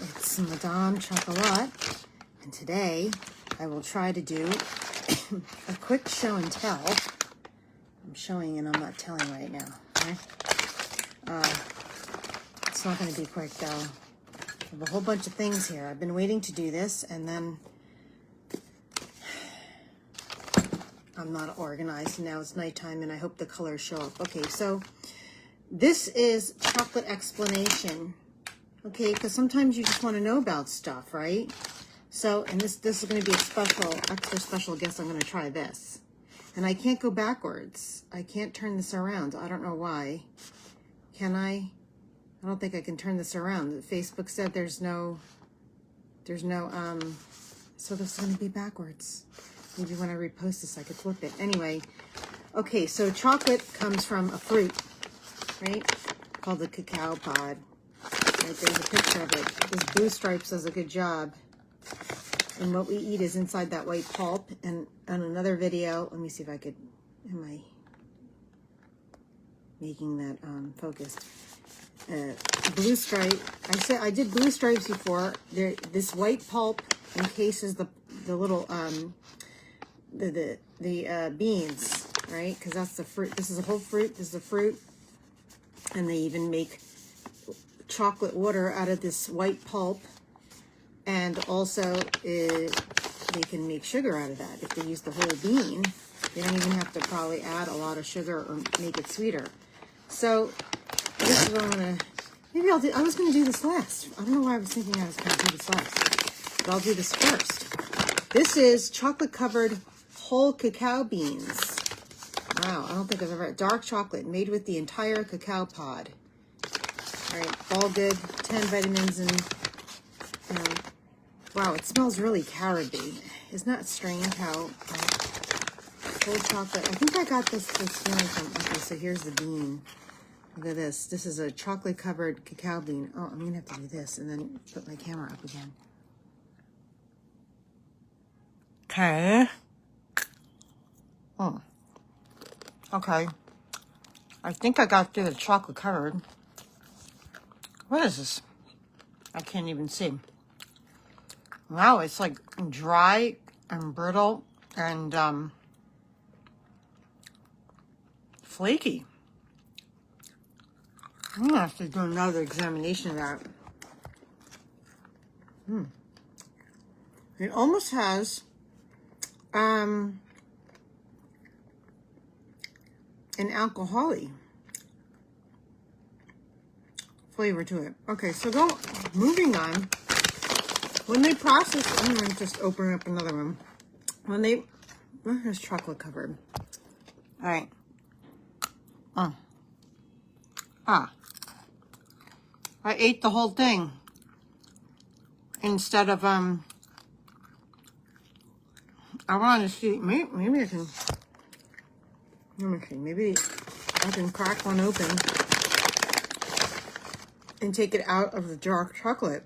It's Madame Chocolat, and today I will try to do a quick show and tell. I'm showing and I'm not telling right now. Okay? It's not going to be quick though. I have a whole bunch of things here. I've been waiting to do this, and then I'm not organized. Now it's nighttime, and I hope the colors show up. Okay, so this is chocolate explanation. Okay, because sometimes you just want to know about stuff, right? So, and this is going to be a extra special guess. I'm going to try this. And I can't go backwards. I can't turn this around. I don't know why. Can I? I don't think I can turn this around. Facebook said there's no, so this is going to be backwards. Maybe when I repost this, I could flip it. Anyway, okay, so chocolate comes from a fruit, right? Called the cacao pod. Right, there's a picture of it. This blue stripes does a good job. And what we eat is inside that white pulp. And on another video, let me see if I could, am I making that focused? Blue stripe. I did blue stripes before. This white pulp encases the little the beans, right? Because that's the fruit. This is a whole fruit. This is a fruit, and they even make chocolate water out of this white pulp, and also they can make sugar out of that if they use the whole bean. They don't even have to probably add a lot of sugar or make it sweeter. So this is what I'm gonna. Maybe I'll do. I was gonna do this last. I don't know why I was thinking I was gonna do this last, but I'll do this first. This is chocolate covered whole cacao beans. Wow, I don't think I've ever dark chocolate made with the entire cacao pod. All right, all good, 10 vitamins, and wow, it smells really caroby. Isn't that strange how whole chocolate? I think I got this feeling from, okay, so here's the bean. Look at this. This is a chocolate covered cacao bean. Oh, I'm gonna have to do this and then put my camera up again. Okay. Oh. Okay. I think I got through the chocolate covered. What is this? I can't even see. Wow, it's like dry and brittle and flaky. I'm gonna have to do another examination of that. It almost has an alcohol-y flavor to it. Okay, so moving on. When they process, I'm going to just open up another one. When they, here's chocolate covered. All right. I ate the whole thing instead of, I want to see, maybe I can, let me see, maybe I can crack one open and take it out of the dark chocolate.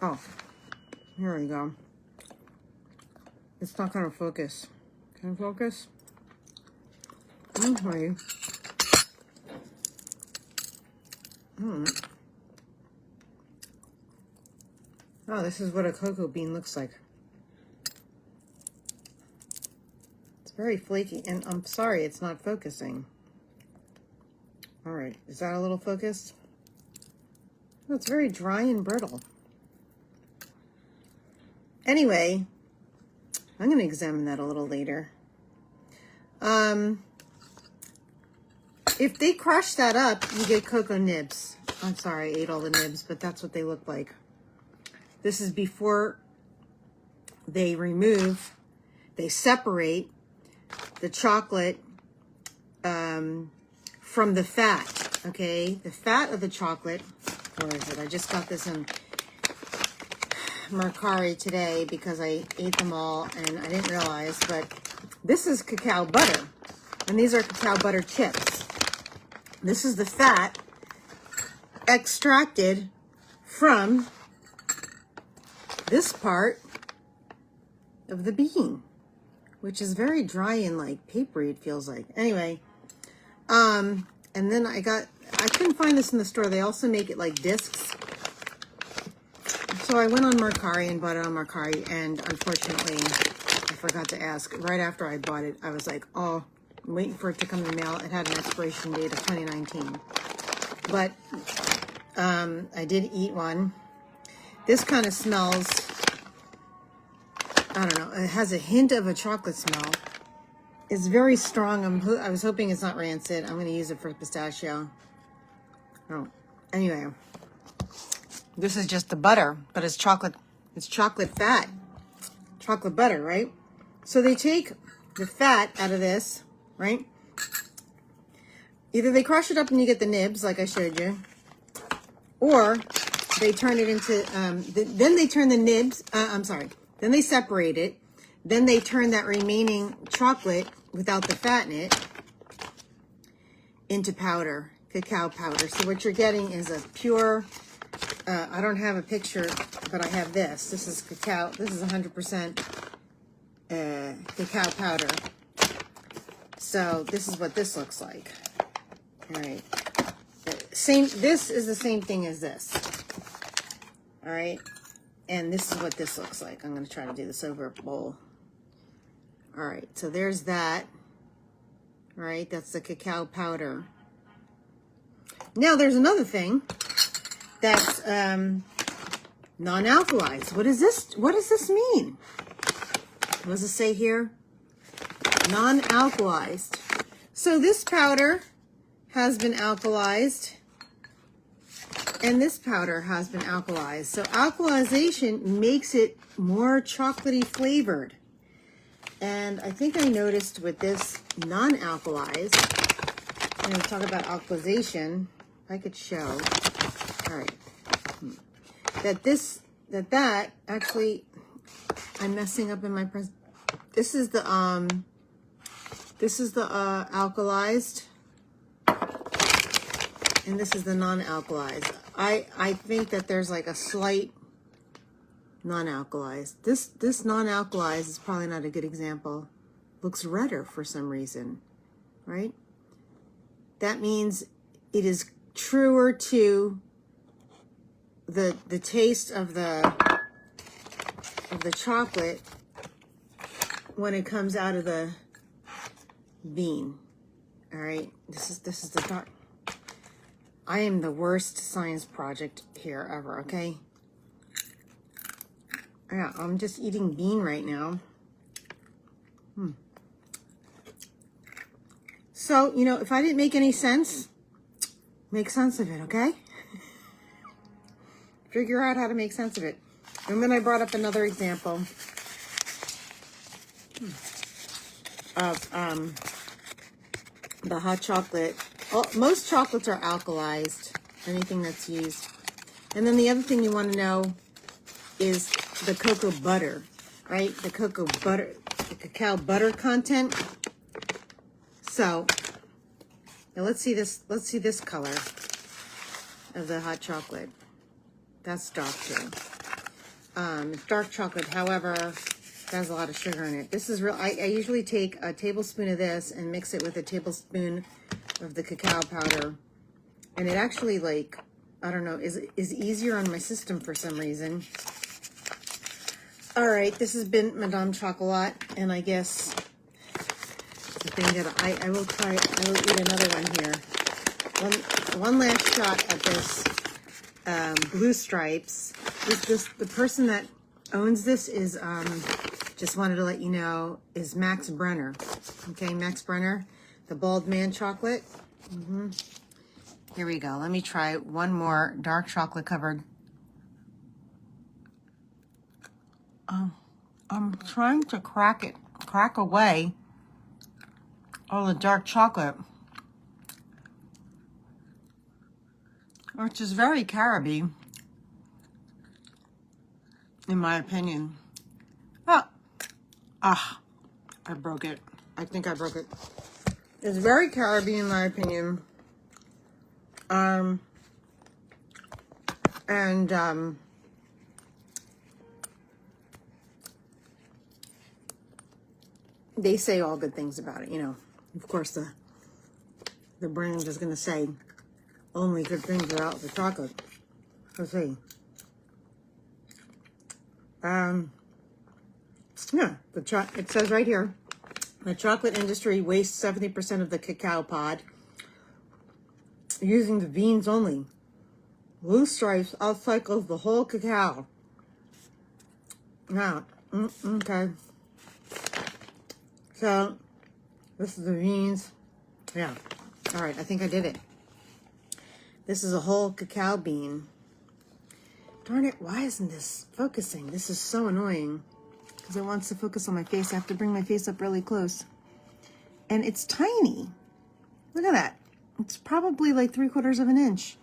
Oh, here we go. It's not going to focus. Can it focus? Okay. Oh, this is what a cocoa bean looks like. It's very flaky, and I'm sorry it's not focusing. All right, is that a little focused? Oh, it's very dry and brittle. Anyway, I'm going to examine that a little later. If they crush that up, you get cocoa nibs. I'm sorry, I ate all the nibs, but that's what they look like. This is before they separate the chocolate from the fat, okay? The fat of the chocolate, where is it? I just got this in Mercari today because I ate them all and I didn't realize, but this is cacao butter, and these are cacao butter chips. This is the fat extracted from this part of the bean, which is very dry and like papery, it feels like. Anyway, And then I couldn't find this in the store. They also make it like discs. So I went on Mercari and bought it on Mercari, and unfortunately, I forgot to ask. Right after I bought it, I was like, oh, I'm waiting for it to come in the mail. It had an expiration date of 2019. But I did eat one. This kind of smells, I don't know, it has a hint of a chocolate smell. It's very strong. I was hoping it's not rancid. I'm going to use it for pistachio. Oh, anyway. This is just the butter, but it's chocolate fat. Chocolate butter, right? So they take the fat out of this, right? Either they crush it up and you get the nibs, like I showed you, or they turn it into, then they turn the nibs, then they separate it, then they turn that remaining chocolate without the fat in it into powder, cacao powder. So what you're getting is a pure, I don't have a picture, but I have this. This is cacao. This is 100% cacao powder. So this is what this looks like. All right. This is the same thing as this. All right. And this is what this looks like. I'm going to try to do this over a bowl. All right. So there's that. All right. That's the cacao powder. Now there's another thing that's non-alkalized. What is this? What does this mean? What does it say here? Non-alkalized. So this powder has been alkalized, and this powder has been alkalized. So alkalization makes it more chocolatey flavored. And I think I noticed with this non-alkalized, when we talk about alkalization, if I could show, all right, that actually, I'm messing up in my present. This is the alkalized, and this is the non-alkalized. I think that there's like a slight non-alkalized. This non-alkalized is probably not a good example. Looks redder for some reason, right? That means it is truer to the taste of the chocolate when it comes out of the bean. All right, this is the dark. I am the worst science project here ever. Okay. Yeah, I'm just eating bean right now. So, you know, if I didn't make any sense, make sense of it, okay? Figure out how to make sense of it. And then I brought up another example of the hot chocolate. Well, most chocolates are alkalized, anything that's used. And then the other thing you want to know is the cocoa butter, right? The cocoa butter, the cacao butter content. So now let's see this color of the hot chocolate. That's dark too. Dark chocolate, however, has a lot of sugar in it. This is real. I usually take a tablespoon of this and mix it with a tablespoon of the cacao powder, and it actually, like, I don't know, is easier on my system for some reason. All right, this has been Madame Chocolat, and I guess the thing that I will eat another one here. One last shot at this blue stripes. The person that owns this is, just wanted to let you know, is Max Brenner. Okay, Max Brenner, the Bald Man Chocolate. Here we go. Let me try one more dark chocolate covered. I'm trying to crack away all the dark chocolate, which is very Caribe, in my opinion. I broke it. I think I broke it. It's very Caribe, in my opinion. They say all good things about it, you know. Of course, the brand is going to say only good things about the chocolate. Let's see. Yeah, it says right here, the chocolate industry wastes 70% of the cacao pod using the beans only. Loose stripes outcycles the whole cacao. Now, okay. So, this is the beans. Yeah. All right, I think I did it. This is a whole cacao bean. Darn it, why isn't this focusing? This is so annoying. Because it wants to focus on my face. I have to bring my face up really close. And it's tiny. Look at that. It's probably like 3/4 of an inch.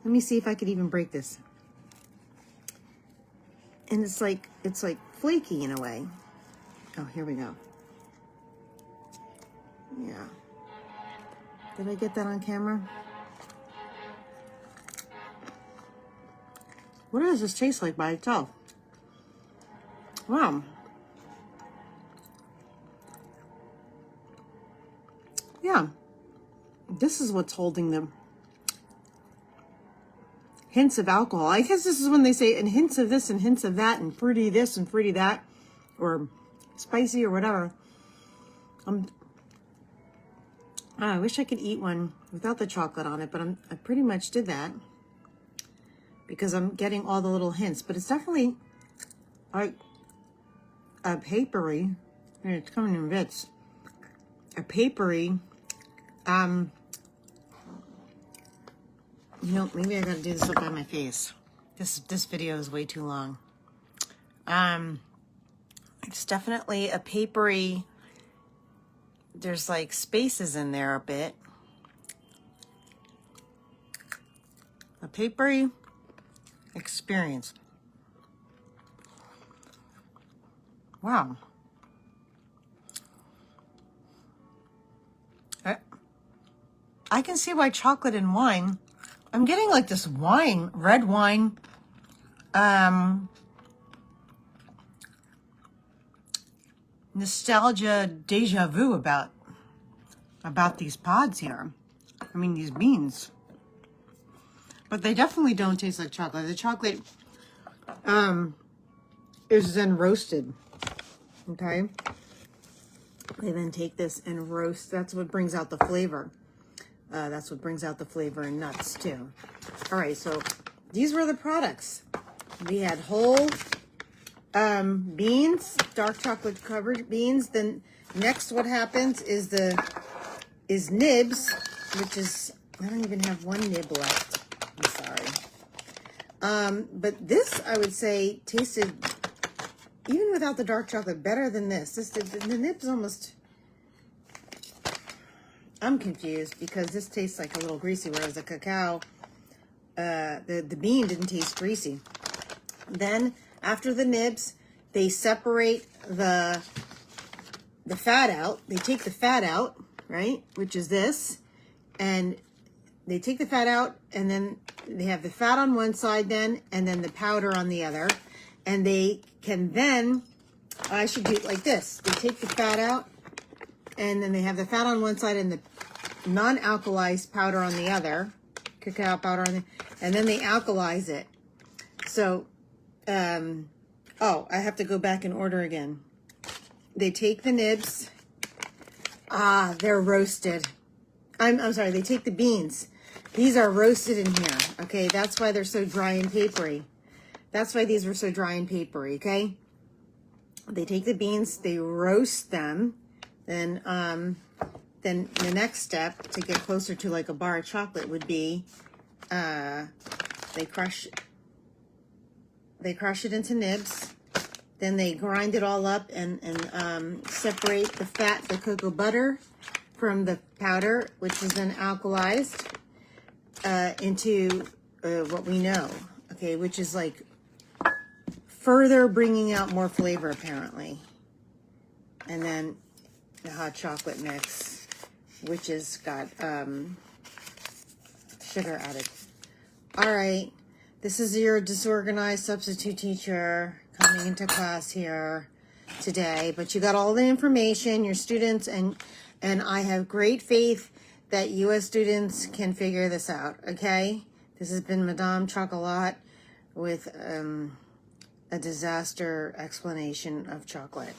Let me see if I could even break this. And it's like flaky in a way. Oh, here we go. Yeah. Did I get that on camera? What does this taste like by itself? Wow. Yeah. This is what's holding them. Hints of alcohol. I guess this is when they say, and hints of this and hints of that and fruity this and fruity that, or spicy or whatever. I wish I could eat one without the chocolate on it, but I pretty much did that because I'm getting all the little hints. But it's definitely like a papery, and it's coming in bits. A papery, you know, maybe I gotta do this up by my face. This video is way too long. It's definitely a papery. There's like spaces in there a bit. A papery experience. Wow. I can see why chocolate and wine. I'm getting like this wine, red wine, nostalgia, deja vu about these pods here. I mean, these beans. But they definitely don't taste like chocolate. The chocolate is then roasted. Okay? They then take this and roast. That's what brings out the flavor. That's what brings out the flavor in nuts too. All right, so these were the products. We had whole beans, dark chocolate covered beans. Then next what happens is nibs, which is, I don't even have one nib left. I'm sorry. But this, I would say, tasted, even without the dark chocolate, better than this. The nibs almost, I'm confused because this tastes like a little greasy, whereas the cacao, the bean didn't taste greasy. Then after the nibs, they separate the fat out. They take the fat out, right? Which is this. And they take the fat out, and then they have the fat on one side then, and then the powder on the other. And they can then, I should do it like this. They take the fat out, and then they have the fat on one side and the non-alkalized powder on the other, cacao powder on the, and then they alkalize it. So, oh, I have to go back in order again. They take the nibs. They're roasted. I'm sorry, they take the beans. These are roasted in here, okay? That's why they're so dry and papery. That's why these were so dry and papery, okay? They take the beans, they roast them. Then the next step to get closer to like a bar of chocolate would be they crush it into nibs. Then they grind it all up and separate the fat, the cocoa butter, from the powder, which is then alkalized into what we know, okay, which is like further bringing out more flavor apparently. And then the hot chocolate mix, which has got sugar added. All right, this is your disorganized substitute teacher coming into class here today, but you got all the information, your students, and I have great faith that U.S. students can figure this out, okay? This has been Madame Chocolat with a disaster explanation of chocolate.